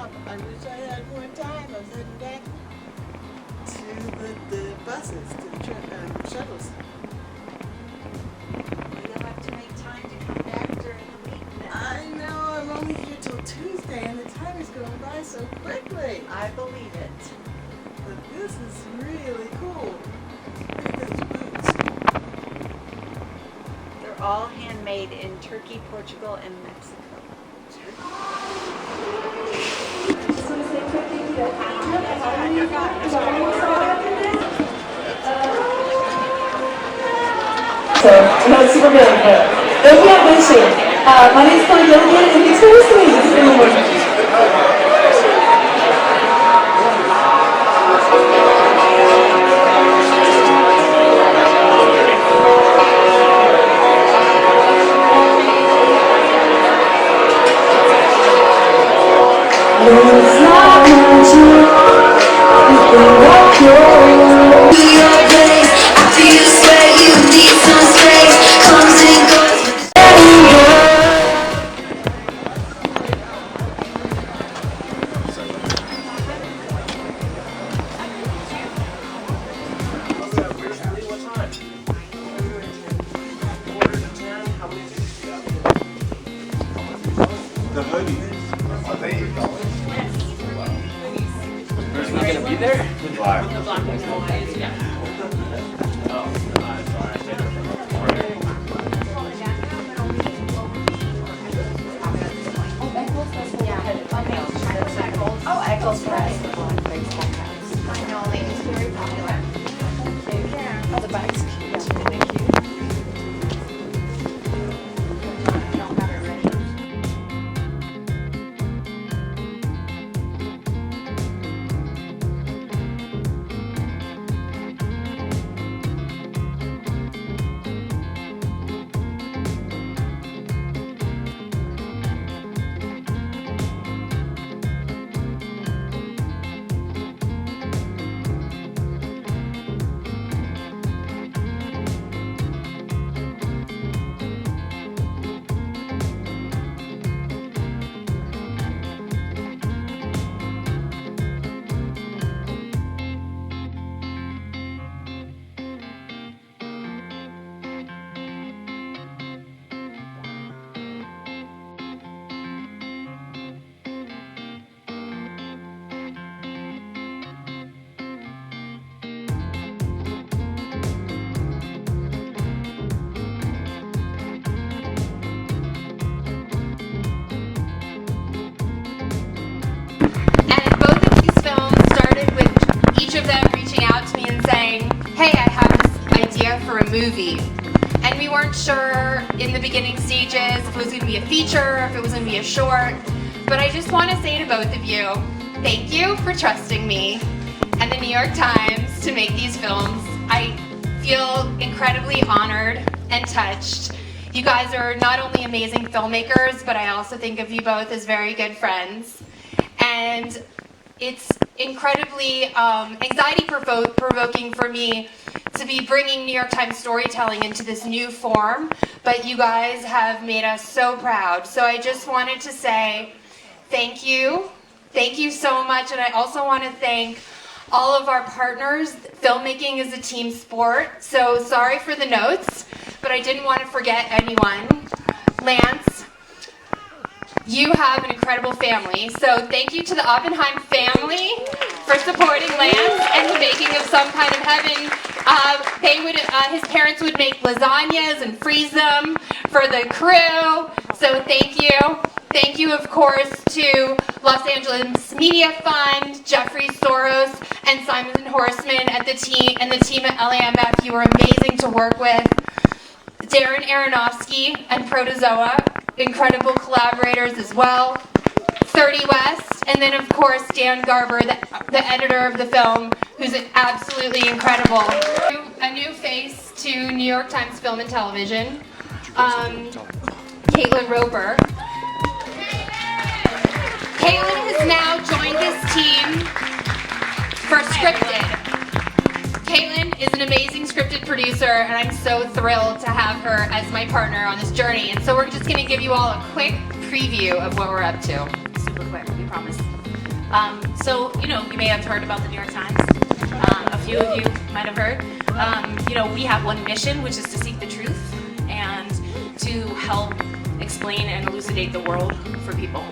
up. I wish I had more time. I was heading back to the buses, to the shuttles. You'll have to make time to come back during the week then. I know, I'm only here till Tuesday and the time is going by so quickly. I believe it. But this is really cool. Look at those boots. They're all handmade in Turkey, Portugal, and Mexico. So, no, it's super good. Don't be Lindsay. My name is Garrett, and thanks for listening. This is really wonderful. It's not much your place. After you swear you need some space, comes and goes. The hoodie. Oh, there you go. Are we gonna be there? Why? Oh, Eccles Press. I know, it's very popular. Take care. Oh, the bike's cute. Thank you. I don't have it ready. For a movie, and we weren't sure in the beginning stages if it was going to be a feature, if it was going to be a short, but I just want to say to both of you, thank you for trusting me and the New York Times to make these films. I feel incredibly honored and touched. You guys are not only amazing filmmakers, but I also think of you both as very good friends, and it's incredibly anxiety-provoking for me to be bringing New York Times storytelling into this new form, but you guys have made us so proud. So I just wanted to say thank you. Thank you so much, and I also want to thank all of our partners. Filmmaking is a team sport, so sorry for the notes, but I didn't want to forget anyone. Lance, you have an incredible family, so thank you to the Oppenheim family for supporting Lance and the making of Some Kind of Heaven. His parents would make lasagnas and freeze them for the crew, so thank you. Thank you, of course, to Los Angeles Media Fund, Jeffrey Soros, and Simon Horstman and the team at LAMF. You were amazing to work with. Darren Aronofsky and Protozoa, incredible collaborators as well. 30 West, and then of course Dan Garber, the editor of the film, who's absolutely incredible. A new face to New York Times Film and Television, Caitlin Roper. Caitlin has now joined this team for scripted. Caitlin is an amazing scripted producer, and I'm so thrilled to have her as my partner on this journey. And so we're just going to give you all a quick preview of what we're up to. Super quick, we promise. So, you know, you may have heard about the New York Times. A few of you might have heard. You know, we have one mission, which is to seek the truth and to help explain and elucidate the world for people.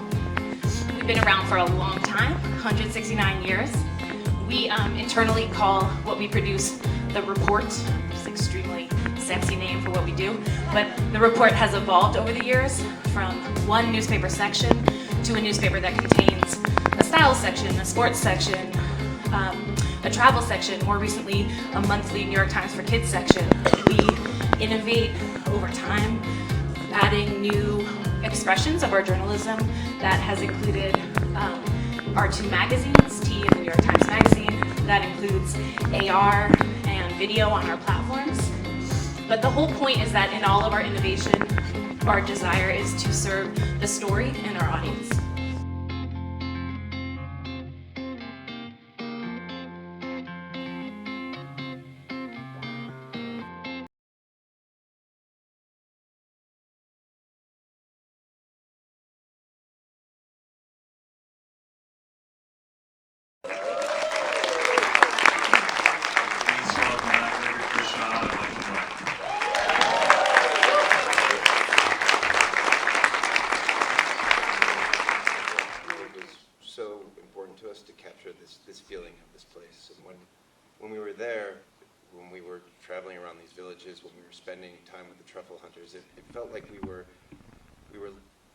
We've been around for a long time, 169 years. We internally call what we produce the report. It's an extremely sexy name for what we do, but the report has evolved over the years from one newspaper section to a newspaper that contains a style section, a sports section, a travel section, more recently a monthly New York Times for Kids section. We innovate over time, adding new expressions of our journalism that has included our two magazines, T and the New York Times Magazine, that includes AR and video on our platforms. But the whole point is that in all of our innovation, our desire is to serve the story and our audience. This feeling of this place. And when we were there, when we were traveling around these villages, when we were spending time with the truffle hunters, it felt like we were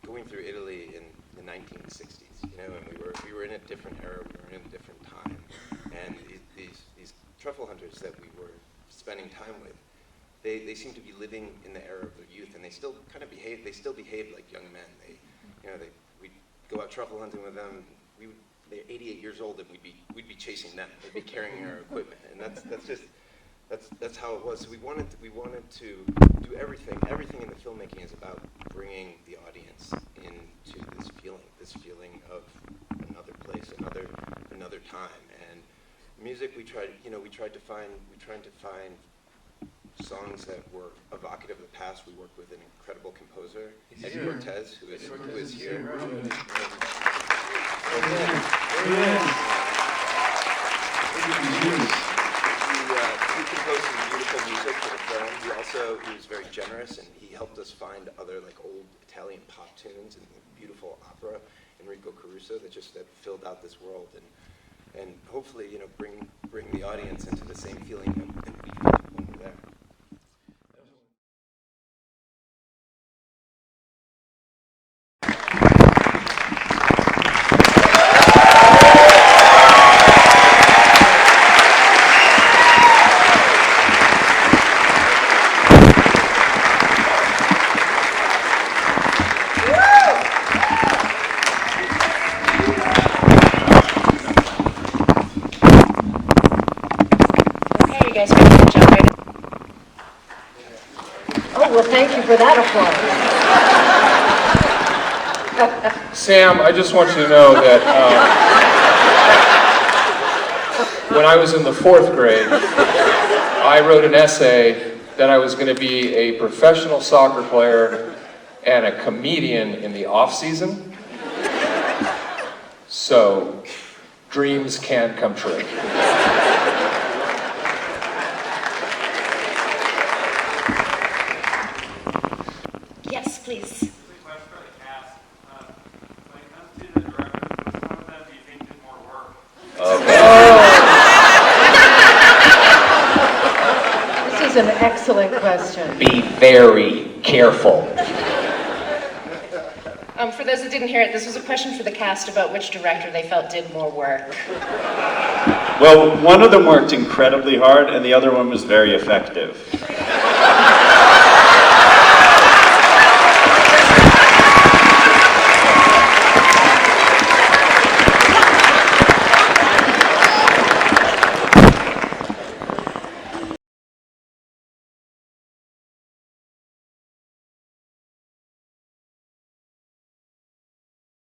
going through Italy in the 1960s, you know, and we were in a different era, we were in a different time, and these truffle hunters that we were spending time with, they seemed to be living in the era of their youth, and they still kind of behaved like young men. We'd go out truffle hunting with them. They're 88 years old, and we'd be chasing them. They'd be carrying our equipment, and that's how it was. So we wanted to do everything. Everything in the filmmaking is about bringing the audience into this feeling of another place, another time. And music, we tried to find songs that were evocative of the past. We worked with an incredible composer, Ed Cortez, who is here. He composed some beautiful music for the film. He was very generous, and he helped us find other like old Italian pop tunes and beautiful opera, Enrico Caruso, that filled out this world, and hopefully, you know, bring the audience into the same feeling that we felt when we're there. Well, thank you for that applause. Sam, I just want you to know that when I was in the 4th grade, I wrote an essay that I was going to be a professional soccer player and a comedian in the off-season. So, dreams can come true. Yes, please. This is an excellent question. Be very careful. For those that didn't hear it, this was a question for the cast about which director they felt did more work. Well, one of them worked incredibly hard, and the other one was very effective.